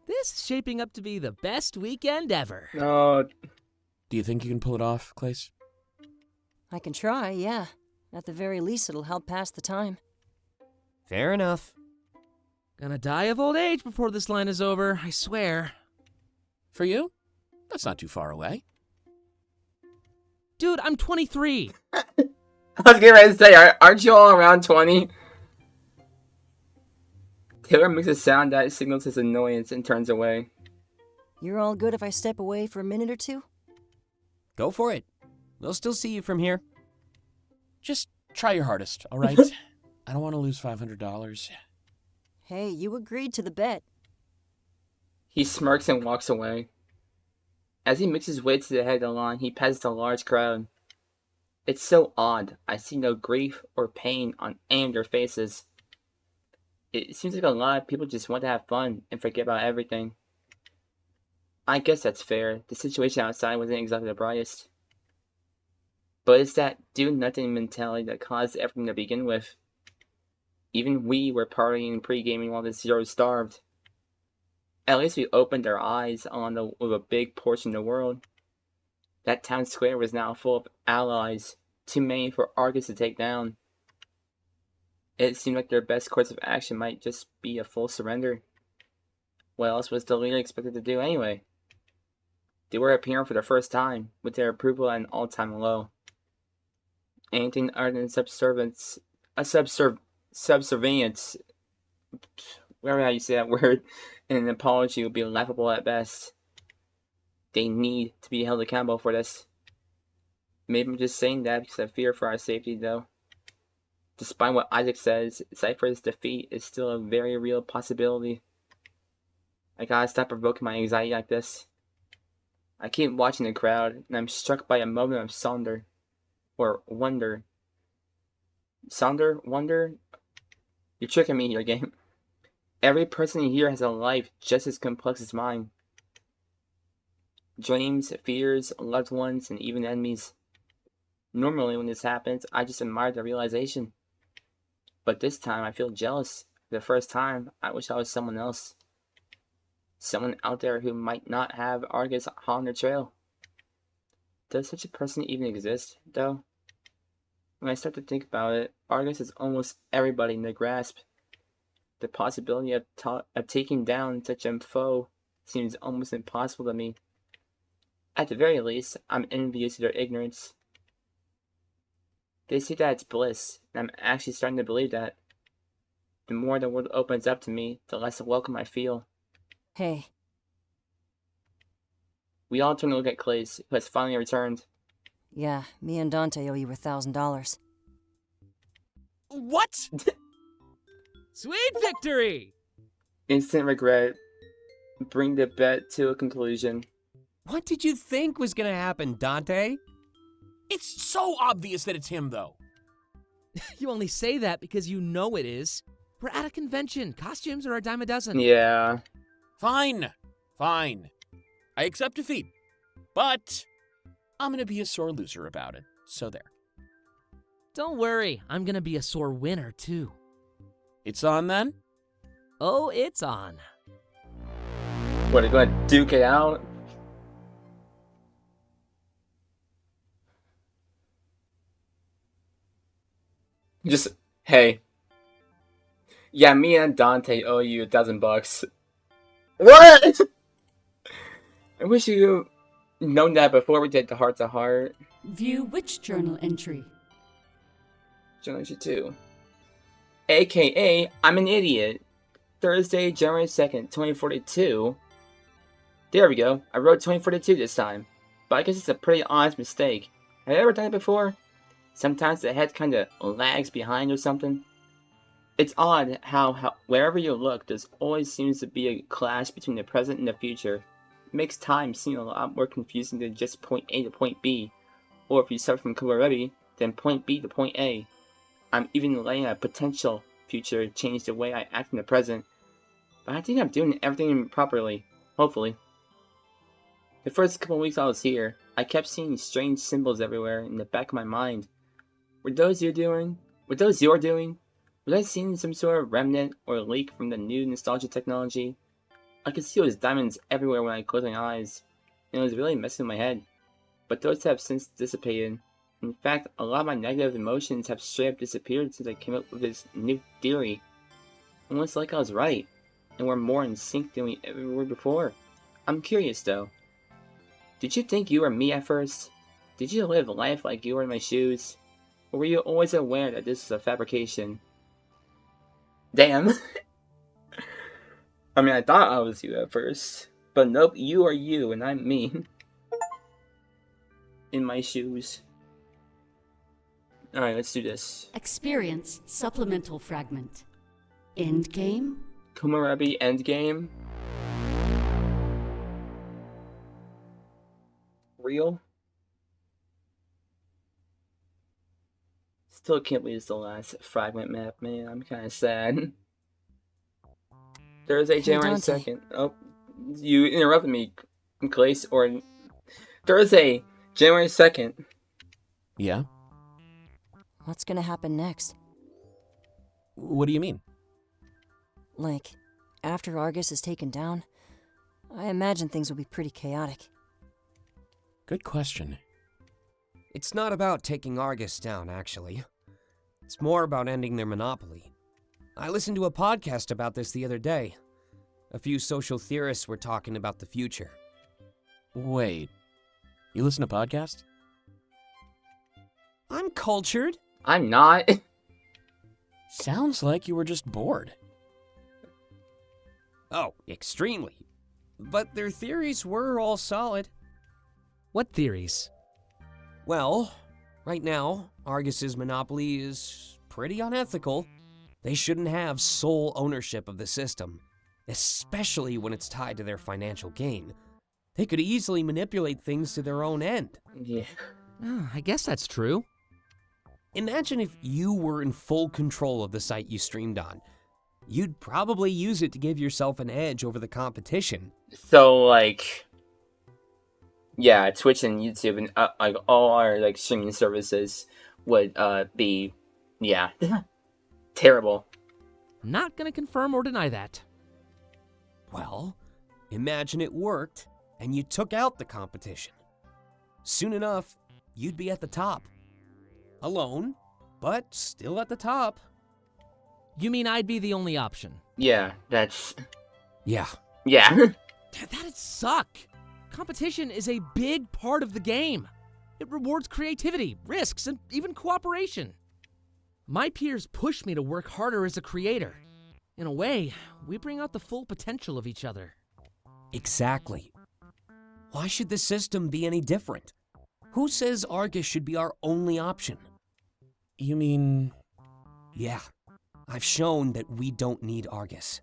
Speaker 5: This is shaping up to be the best weekend ever.
Speaker 1: No.
Speaker 6: Do you think you can pull it off, Klace?
Speaker 7: I can try, yeah. At the very least, it'll help pass the time.
Speaker 4: Fair enough.
Speaker 5: Gonna die of old age before this line is over, I swear.
Speaker 6: For you? That's not too far away.
Speaker 5: Dude, I'm 23.
Speaker 1: I was getting ready to say, aren't you all around 20? Taylor makes a sound that signals his annoyance and turns away.
Speaker 7: You're all good if I step away for a minute or two?
Speaker 4: Go for it. They'll still see you from here.
Speaker 6: Just try your hardest, all right? I don't want to lose $500.
Speaker 7: Hey, you agreed to the bet.
Speaker 1: He smirks and walks away. As he makes his way to the head of the line, he passes a large crowd. It's so odd. I see no grief or pain on any of their faces. It seems like a lot of people just want to have fun and forget about everything. I guess that's fair. The situation outside wasn't exactly the brightest. But it's that do-nothing mentality that caused everything to begin with. Even we were partying and pre-gaming while the Zeros starved. At least we opened our eyes with a big portion of the world. That town square was now full of allies, too many for Argus to take down. It seemed like their best course of action might just be a full surrender. What else was the leader expected to do anyway? They were appearing for the first time, with their approval at an all-time low. Anything other than subservience, whatever how you say that word, and an apology would be laughable at best. They need to be held accountable for this. Maybe I'm just saying that because I fear for our safety, though. Despite what Isaac says, Cypher's defeat is still a very real possibility. I gotta stop provoking my anxiety like this. I keep watching the crowd, and I'm struck by a moment of wonder. Wonder? You're tricking me here, game. Every person here has a life just as complex as mine. Dreams, fears, loved ones, and even enemies. Normally when this happens, I just admire the realization. But this time I feel jealous. For the first time, I wish I was someone else. Someone out there who might not have Argus on their trail. Does such a person even exist, though? When I start to think about it, Argus is almost everybody in their grasp. The possibility of taking down such a foe seems almost impossible to me. At the very least, I'm envious of their ignorance. They say that it's bliss, and I'm actually starting to believe that. The more the world opens up to me, the less welcome I feel.
Speaker 7: Hey.
Speaker 1: We all turn to look at Klace, who has finally returned.
Speaker 7: Yeah, me and Dante owe you $1,000.
Speaker 6: What?
Speaker 5: Sweet victory!
Speaker 1: Instant regret. Bring the bet to a conclusion.
Speaker 4: What did you think was gonna happen, Dante?
Speaker 6: It's so obvious that it's him, though.
Speaker 5: You only say that because you know it is. We're at a convention. Costumes are a dime a dozen.
Speaker 1: Yeah.
Speaker 6: Fine. I accept defeat. But I'm gonna be a sore loser about it. So there.
Speaker 5: Don't worry. I'm gonna be a sore winner, too.
Speaker 6: It's on then?
Speaker 5: Oh, it's on.
Speaker 1: What, are you going to duke it out? Just, hey. Yeah, me and Dante owe you $1,000. What? I wish you known that before we did the heart to heart.
Speaker 2: View which journal entry?
Speaker 1: Journal entry 2. AKA, I'm an idiot. Thursday, January 2nd, 2042. There we go. I wrote 2042 this time. But I guess it's a pretty honest mistake. Have you ever done it before? Sometimes the head kinda lags behind or something. It's odd how wherever you look, there always seems to be a clash between the present and the future. It makes time seem a lot more confusing than just point A to point B. Or if you start from Komorebi, then point B to point A. I'm even letting a potential future change the way I act in the present. But I think I'm doing everything properly. Hopefully. The first couple weeks I was here, I kept seeing strange symbols everywhere in the back of my mind. Were those you're doing? Was I seeing some sort of remnant or leak from the new nostalgia technology? I could see those diamonds everywhere when I closed my eyes, and it was really messing with my head. But those have since dissipated. In fact, a lot of my negative emotions have straight up disappeared since I came up with this new theory. Almost like I was right, and we're more in sync than we ever were before. I'm curious though. Did you think you were me at first? Did you live life like you were in my shoes? Or were you always aware that this was a fabrication? Damn. I mean, I thought I was you at first. But nope, you are you and I'm me. In my shoes. Alright, let's do this.
Speaker 2: Experience supplemental fragment. Endgame?
Speaker 1: Komorebi Endgame. Real? Still can't believe it's the last Fragment Map, man. I'm kinda sad. Thursday, January 2nd. Oh, you interrupted me, Klace. Or Thursday, January 2nd.
Speaker 6: Yeah?
Speaker 7: What's gonna happen next?
Speaker 6: What do you mean?
Speaker 7: Like, after Argus is taken down, I imagine things will be pretty chaotic.
Speaker 6: Good question.
Speaker 4: It's not about taking Argus down, actually. It's more about ending their monopoly. I listened to a podcast about this the other day. A few social theorists were talking about the future.
Speaker 6: Wait, you listen to podcasts?
Speaker 4: I'm cultured.
Speaker 1: I'm not.
Speaker 6: Sounds like you were just bored.
Speaker 4: Oh, extremely. But their theories were all solid.
Speaker 5: What theories?
Speaker 4: Well, right now, Argus's monopoly is pretty unethical. They shouldn't have sole ownership of the system, especially when it's tied to their financial gain. They could easily manipulate things to their own end.
Speaker 1: Yeah.
Speaker 5: Oh, I guess that's true.
Speaker 4: Imagine if you were in full control of the site you streamed on. You'd probably use it to give yourself an edge over the competition.
Speaker 1: So, like, yeah, Twitch and YouTube and like all our like streaming services would be, yeah, terrible.
Speaker 5: Not gonna confirm or deny that.
Speaker 4: Well, imagine it worked and you took out the competition. Soon enough, you'd be at the top. Alone, but still at the top.
Speaker 5: You mean I'd be the only option?
Speaker 1: Yeah, that's
Speaker 4: Yeah.
Speaker 1: yeah.
Speaker 5: That'd suck. Competition is a big part of the game. It rewards creativity, risks, and even cooperation. My peers push me to work harder as a creator. In a way, we bring out the full potential of each other.
Speaker 4: Exactly. Why should the system be any different? Who says Argus should be our only option?
Speaker 6: You mean...
Speaker 4: Yeah, I've shown that we don't need Argus.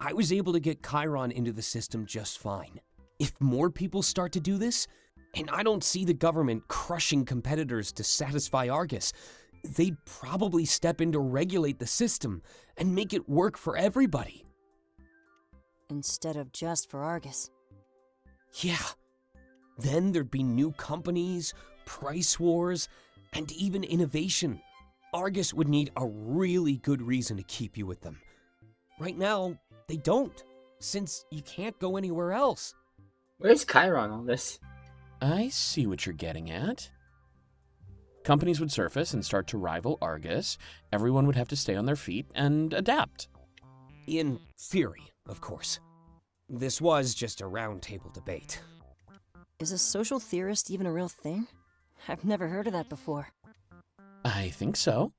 Speaker 4: I was able to get Kyron into the system just fine. If more people start to do this, and I don't see the government crushing competitors to satisfy Argus, they'd probably step in to regulate the system and make it work for everybody.
Speaker 7: Instead of just for Argus.
Speaker 4: Yeah. Then there'd be new companies, price wars, and even innovation. Argus would need a really good reason to keep you with them. Right now, they don't, since you can't go anywhere else.
Speaker 1: Where's Kyron on this?
Speaker 6: I see what you're getting at. Companies would surface and start to rival Argus. Everyone would have to stay on their feet and adapt.
Speaker 4: In theory, of course. This was just a roundtable debate.
Speaker 7: Is a social theorist even a real thing? I've never heard of that before.
Speaker 6: I think so.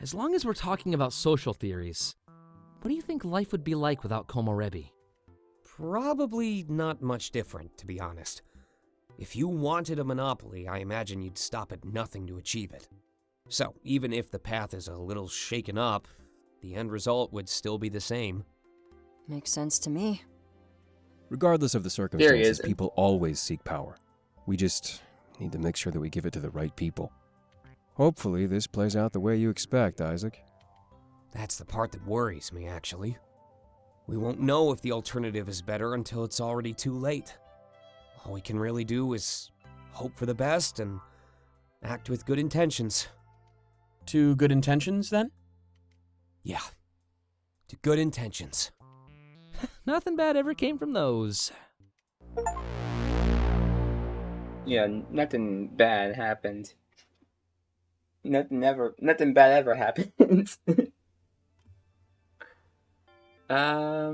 Speaker 5: As long as we're talking about social theories, what do you think life would be like without Komorebi?
Speaker 4: Probably not much different, to be honest. If you wanted a monopoly, I imagine you'd stop at nothing to achieve it. So, even if the path is a little shaken up, the end result would still be the same.
Speaker 7: Makes sense to me.
Speaker 8: Regardless of the
Speaker 1: There he
Speaker 8: circumstances,
Speaker 1: is.
Speaker 8: people always seek power. We just need to make sure that we give it to the right people. Hopefully, this plays out the way you expect, Isaac.
Speaker 4: That's the part that worries me, actually. We won't know if the alternative is better until it's already too late. All we can really do is hope for the best and act with good intentions.
Speaker 6: To good intentions, then?
Speaker 4: Yeah, to good intentions.
Speaker 5: Nothing bad ever came from those.
Speaker 1: Yeah, nothing bad happened. Nothing bad ever happens. Yeah,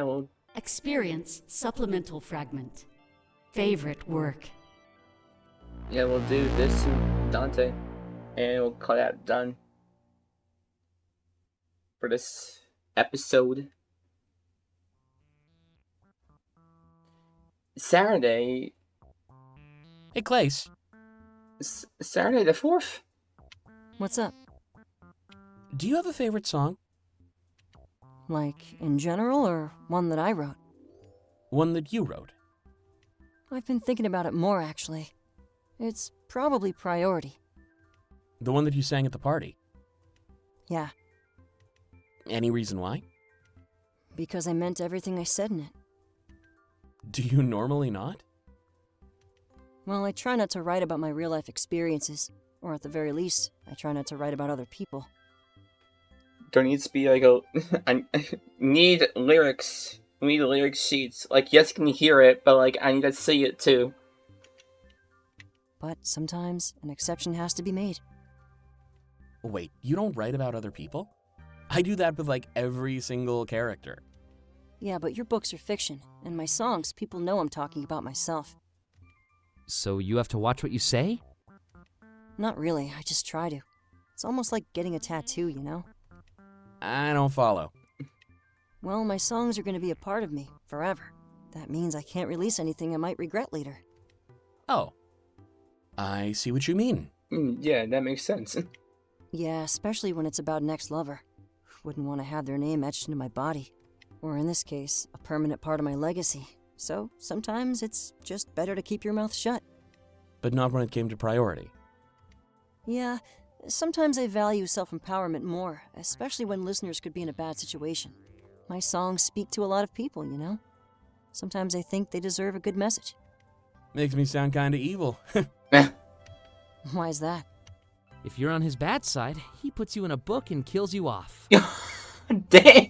Speaker 1: well,
Speaker 2: Experience supplemental fragment. Favorite work.
Speaker 1: yeah, we'll do this and Dante, and we'll call that done for this episode. Saturday,
Speaker 6: Hey, Klace,
Speaker 1: Saturday the 4th.
Speaker 7: What's up?
Speaker 6: do you have a favorite song?
Speaker 7: Like, in general, or one that I wrote?
Speaker 6: One that you wrote?
Speaker 7: I've been thinking about it more, actually. It's probably Priority.
Speaker 6: The one that you sang at the party?
Speaker 7: Yeah,
Speaker 6: Any reason why?
Speaker 7: because I meant everything I said in it.
Speaker 6: Do you normally not?
Speaker 7: Well, I try not to write about my real-life experiences, or at the very least, I try not to write about other people.
Speaker 1: There needs to be like a. I need lyrics. We need lyric sheets. Like, yes, can you hear it, but like, I need to see it too.
Speaker 7: But sometimes an exception has to be made.
Speaker 6: Wait, you don't write about other people? I do that with like every single character.
Speaker 7: Yeah, but your books are fiction, and my songs, people know I'm talking about myself.
Speaker 5: So you have to watch what you say?
Speaker 7: Not really, I just try to. It's almost like getting a tattoo, you know?
Speaker 6: I don't follow.
Speaker 7: Well, my songs are going to be a part of me, forever. That means I can't release anything I might regret later.
Speaker 6: Oh. I see what you mean.
Speaker 1: Yeah, that makes sense.
Speaker 7: Yeah, especially when it's about an ex-lover. Wouldn't want to have their name etched into my body. Or in this case, a permanent part of my legacy. So, sometimes it's just better to keep your mouth shut.
Speaker 6: But not when it came to Priority.
Speaker 7: Yeah, sometimes I value self-empowerment more, especially when listeners could be in a bad situation. My songs speak to a lot of people, you know? Sometimes I think they deserve a good message.
Speaker 6: Makes me sound kinda evil.
Speaker 7: Why is that?
Speaker 5: If you're on his bad side, he puts you in a book and kills you off.
Speaker 1: Damn.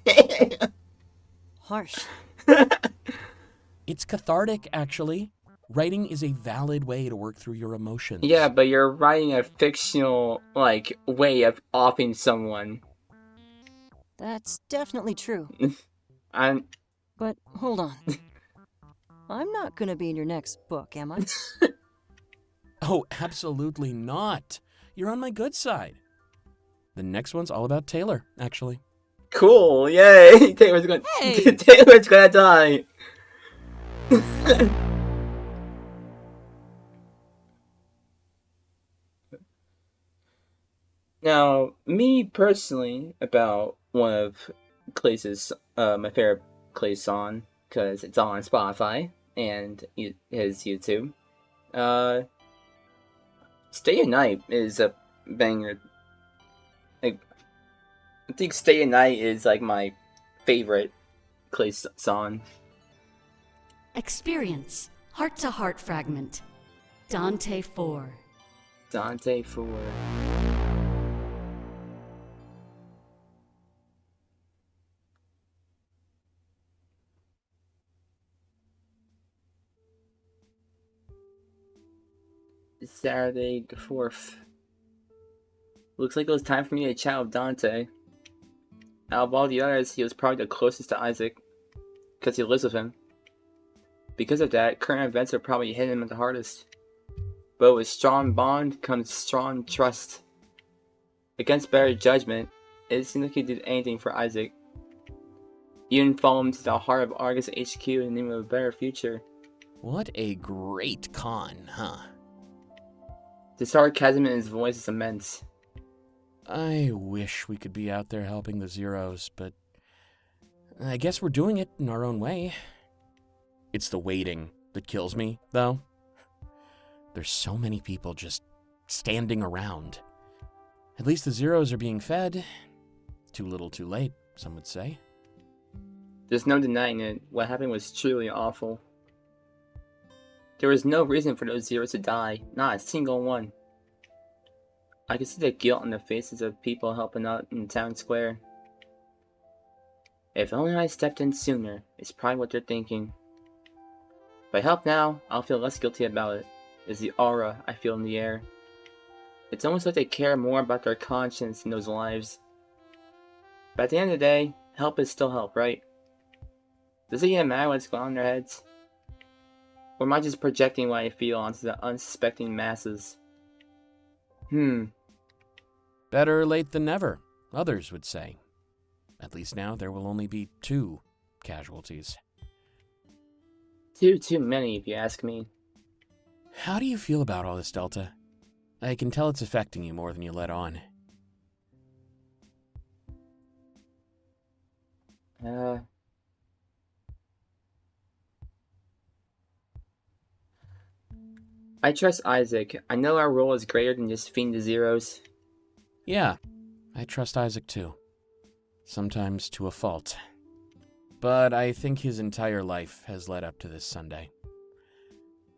Speaker 7: Harsh.
Speaker 6: It's cathartic, actually. Writing is a valid way to work through your emotions.
Speaker 1: Yeah, but you're writing a fictional, like, way of offing someone.
Speaker 7: That's definitely true.
Speaker 1: I'm.
Speaker 7: But hold on. I'm not gonna be in your next book, am I?
Speaker 6: Oh, absolutely not. You're on my good side. The next one's all about Taylor, actually.
Speaker 1: Cool, yay! Taylor's gonna.
Speaker 5: Hey!
Speaker 1: Taylor's gonna die! Now, me personally, about one of Klace's, my favorite Klace song, because it's on Spotify and his YouTube. Stay at Night is a banger. Like, I think Stay at Night is like my favorite Klace song.
Speaker 2: Experience heart-to-heart fragment. Dante 4.
Speaker 1: Dante 4. Saturday the 4th. Looks like it was time for me to chat with Dante. Out of all the others, he was probably the closest to Isaac, because he lives with him. Because of that, current events are probably hitting him the hardest. But with strong bond comes strong trust. Against better judgment, it seemed like he did anything for Isaac. Even follow him to the heart of Argus HQ in the name of a better future.
Speaker 6: What a great con, huh?
Speaker 1: The sarcasm in his voice is immense.
Speaker 6: I wish we could be out there helping the Zeros, but I guess we're doing it in our own way. It's the waiting that kills me, though. There's so many people just standing around. At least the zeros are being fed. Too little, too late, some would say.
Speaker 1: There's no denying it. What happened was truly awful. There was no reason for those zeros to die. Not a single one. I could see the guilt on the faces of people helping out in the town square. If only I stepped in sooner, is probably what they're thinking. If I help now, I'll feel less guilty about it. Is the aura I feel in the air. It's almost like they care more about their conscience in those lives. But at the end of the day, help is still help, right? Does it even matter what's going on in their heads? Or am I just projecting what I feel onto the unsuspecting masses?
Speaker 6: Better late than never, others would say. At least now there will only be 2 casualties.
Speaker 1: Too many, if you ask me.
Speaker 6: How do you feel about all this, Delta? I can tell it's affecting you more than you let on.
Speaker 1: I trust Isaac. I know our role is greater than just feeding the zeros.
Speaker 6: Yeah, I trust Isaac too. Sometimes to a fault. But I think his entire life has led up to this Sunday.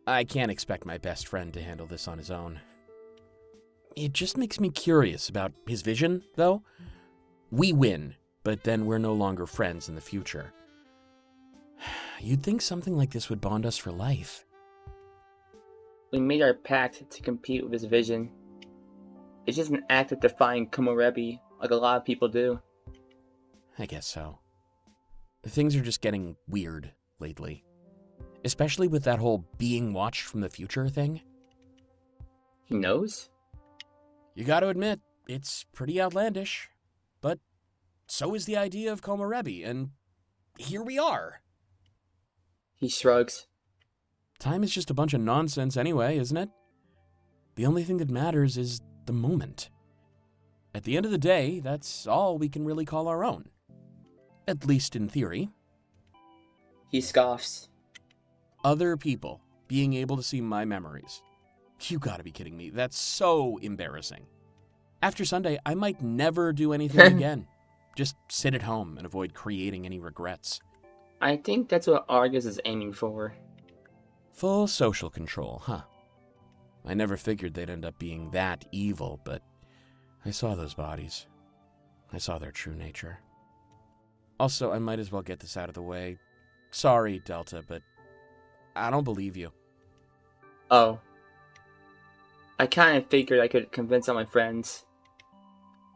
Speaker 6: I can't expect my best friend to handle this on his own. It just makes me curious about his vision, though. We win, but then we're no longer friends in the future. You'd think something like this would bond us for life.
Speaker 1: We made our pact to compete with his vision. It's just an act of defying Komorebi, like a lot of people do.
Speaker 6: I guess so. Things are just getting weird lately. Especially with that whole being watched from the future thing.
Speaker 1: He knows?
Speaker 6: You gotta admit, it's pretty outlandish. But so is the idea of Komorebi, and here we are.
Speaker 1: He shrugs.
Speaker 6: Time is just a bunch of nonsense anyway, isn't it? The only thing that matters is the moment. At the end of the day, that's all we can really call our own. At least in theory.
Speaker 1: He scoffs.
Speaker 6: Other people being able to see my memories. You gotta be kidding me. That's so embarrassing. After Sunday, I might never do anything again. Just sit at home and avoid creating any regrets.
Speaker 1: I think that's what Argus is aiming for.
Speaker 6: Full social control, huh? I never figured they'd end up being that evil, but I saw those bodies. I saw their true nature. Also, I might as well get this out of the way. Sorry, Delta, but I don't believe you.
Speaker 1: Oh. I kind of figured I could convince all my friends.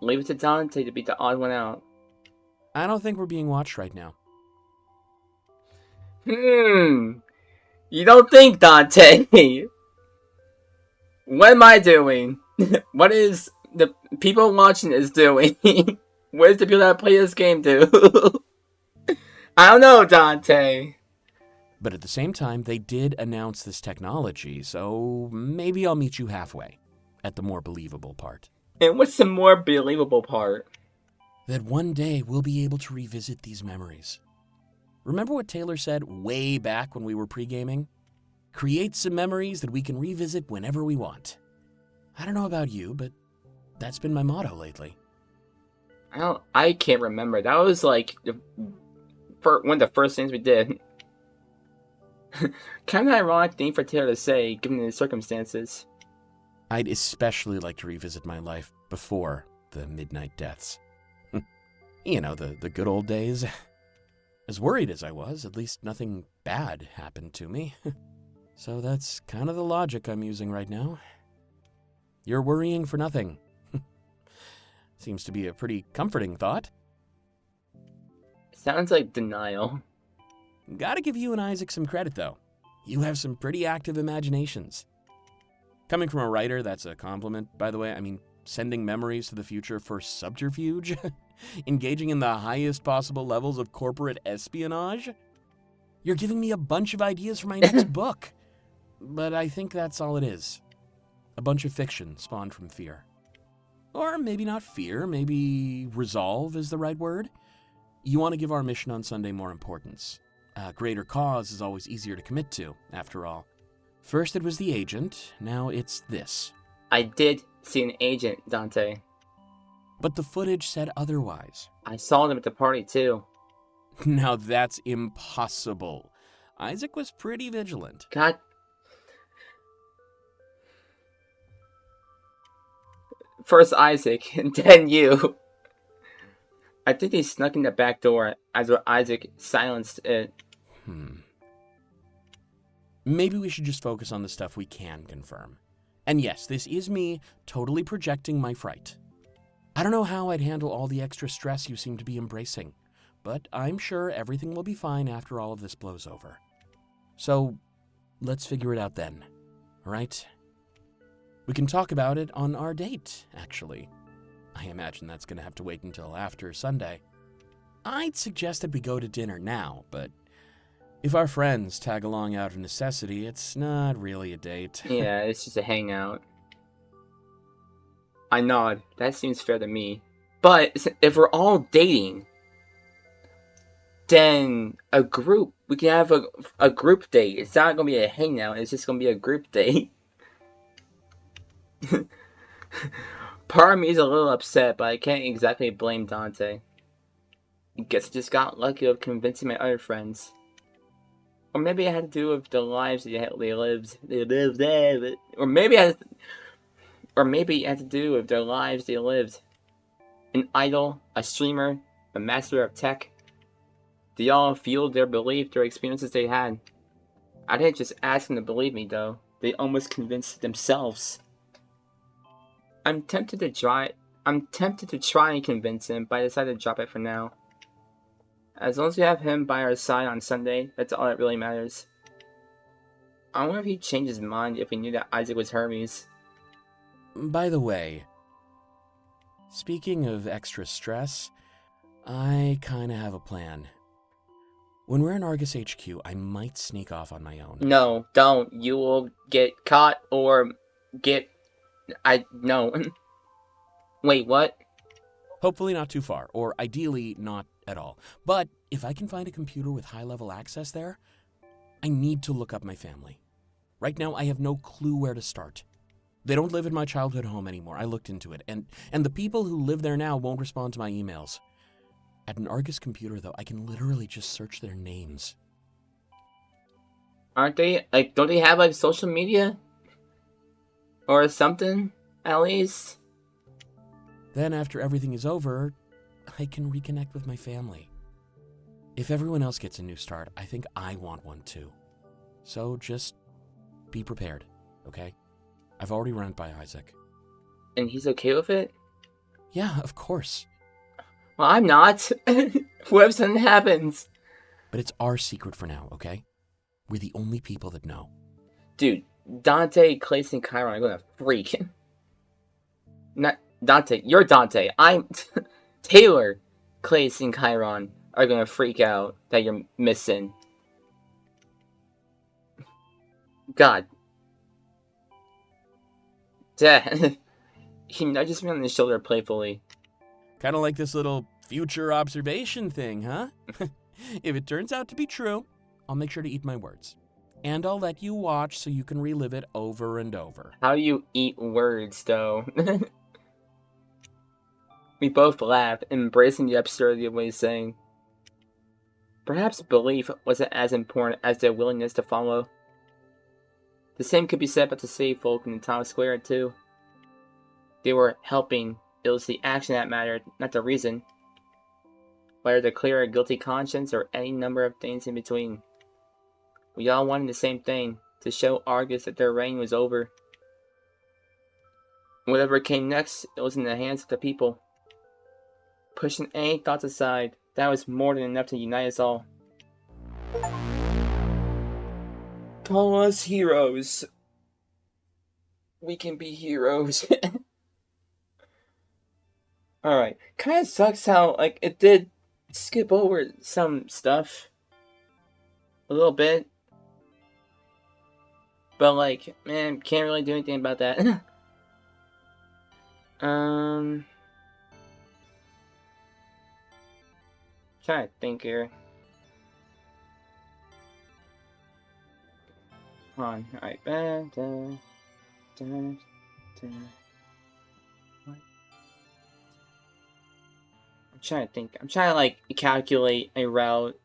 Speaker 1: Leave it to Dante to be the odd one out.
Speaker 6: I don't think we're being watched right now.
Speaker 1: You don't think, Dante? What am I doing? What is the people watching is doing? Where's the people that play this game to? I don't know, Dante.
Speaker 6: But at the same time, they did announce this technology, so maybe I'll meet you halfway, at the more believable part.
Speaker 1: And what's the more believable part?
Speaker 6: That one day we'll be able to revisit these memories. Remember what Taylor said way back when we were pre-gaming? Create some memories that we can revisit whenever we want. I don't know about you, but that's been my motto lately.
Speaker 1: I can't remember. That was like one of the first things we did. Kind of ironic thing for Taylor to say, given the circumstances.
Speaker 6: I'd especially like to revisit my life before the midnight deaths. You know, the good old days. As worried as I was, at least nothing bad happened to me. So that's kind of the logic I'm using right now. You're worrying for nothing. Seems to be a pretty comforting thought.
Speaker 1: Sounds like denial.
Speaker 6: Gotta give you and Isaac some credit, though. You have some pretty active imaginations. Coming from a writer, that's a compliment, by the way. I mean, sending memories to the future for subterfuge? Engaging in the highest possible levels of corporate espionage? You're giving me a bunch of ideas for my next book. But I think that's all it is. A bunch of fiction spawned from fear. Or maybe not fear, maybe resolve is the right word. You want to give our mission on Sunday more importance. A greater cause is always easier to commit to, after all. First it was the agent, now it's this.
Speaker 1: I did see an agent, Dante.
Speaker 6: But the footage said otherwise.
Speaker 1: I saw them at the party, too.
Speaker 6: Now that's impossible. Isaac was pretty vigilant.
Speaker 1: God. First Isaac, and then you. I think they snuck in the back door as Isaac silenced it.
Speaker 6: Maybe we should just focus on the stuff we can confirm. And yes, this is me totally projecting my fright. I don't know how I'd handle all the extra stress you seem to be embracing, but I'm sure everything will be fine after all of this blows over. So, let's figure it out then, alright? We can talk about it on our date, actually. I imagine that's going to have to wait until after Sunday. I'd suggest that we go to dinner now, but if our friends tag along out of necessity, it's not really a date.
Speaker 1: Yeah, it's just a hangout. I nod. That seems fair to me. But if we're all dating, then we can have a group date. It's not going to be a hangout, it's just going to be a group date. Part of me is a little upset, but I can't exactly blame Dante. I guess I just got lucky of convincing my other friends. Or maybe it had to do with the lives they lived. Or maybe it had to do with their lives they lived. An idol, a streamer, a master of tech. They all fueled their belief, their experiences they had. I didn't just ask them to believe me, though. They almost convinced themselves. I'm tempted to try and convince him, but I decided to drop it for now. As long as we have him by our side on Sunday, that's all that really matters. I wonder if he'd change his mind if he knew that Isaac was Hermes.
Speaker 6: By the way, speaking of extra stress, I kinda have a plan. When we're in Argus HQ, I might sneak off on my own.
Speaker 1: No, don't. You will get caught or get... No. Wait, what?
Speaker 6: Hopefully not too far, or ideally not at all. But if I can find a computer with high-level access there, I need to look up my family. Right now, I have no clue where to start. They don't live in my childhood home anymore. I looked into it, and the people who live there now won't respond to my emails. At an Argus computer, though, I can literally just search their names.
Speaker 1: Aren't they, don't they have, social media? Or something, at least?
Speaker 6: Then, after everything is over, I can reconnect with my family. If everyone else gets a new start, I think I want one too. So just be prepared, okay? I've already run it by Isaac.
Speaker 1: And he's okay with it?
Speaker 6: Yeah, of course.
Speaker 1: Well, I'm not. What if something happens?
Speaker 6: But it's our secret for now, okay? We're the only people that know.
Speaker 1: Dude, Dante, Klace, and Kyron are gonna freak. Not Dante, you're Dante. I'm Taylor, Klace, and Kyron are gonna freak out that you're missing. God. Dad. He nudges me on the shoulder playfully.
Speaker 6: Kind of like this little future observation thing, huh? If it turns out to be true, I'll make sure to eat my words. And I'll let you watch so you can relive it over and over.
Speaker 1: How do you eat words, though? We both laugh, embracing the absurdity of what he's saying. Perhaps belief wasn't as important as their willingness to follow. The same could be said about the city folk in the town square, too. They were helping. It was the action that mattered, not the reason. Whether to clear a guilty conscience or any number of things in between. We all wanted the same thing, to show Argus that their reign was over. Whatever came next, it was in the hands of the people. Pushing any thoughts aside, that was more than enough to unite us all. Call us heroes. We can be heroes. Alright, kinda sucks how, it did skip over some stuff. A little bit. But, man, can't really do anything about that. Trying trying to think here. Come on, alright. I'm trying to think. I'm trying to like calculate a route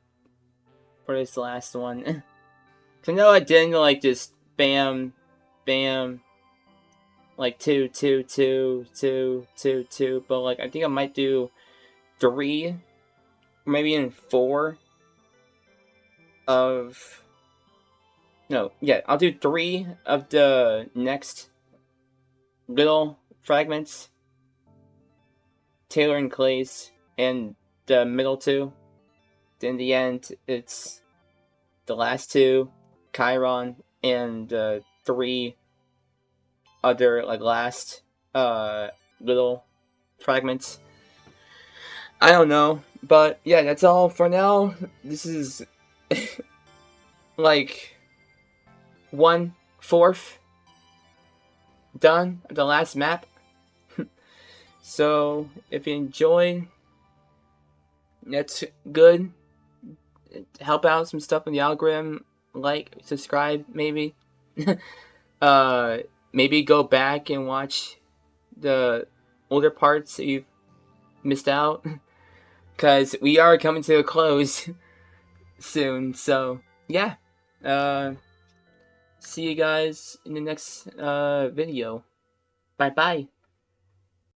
Speaker 1: for this last one. Cause I know I didn't like just bam, bam, like 2, 2, 2, 2, 2, 2, but like I think I might do 3, or maybe even 4 of. No, yeah, I'll do 3 of the next little fragments. Taylor and Klace, and the middle 2. In the end, it's the last 2, Kyron, and 3 other like last little fragments. I don't know, but yeah, that's all for now. This is like 1/4 done of the last map. So if you enjoyed, that's good. Help out some stuff in the algorithm, like, subscribe, maybe. Maybe go back and watch the older parts that you've missed out, because we are coming to a close soon. So yeah, see you guys in the next video. Bye bye.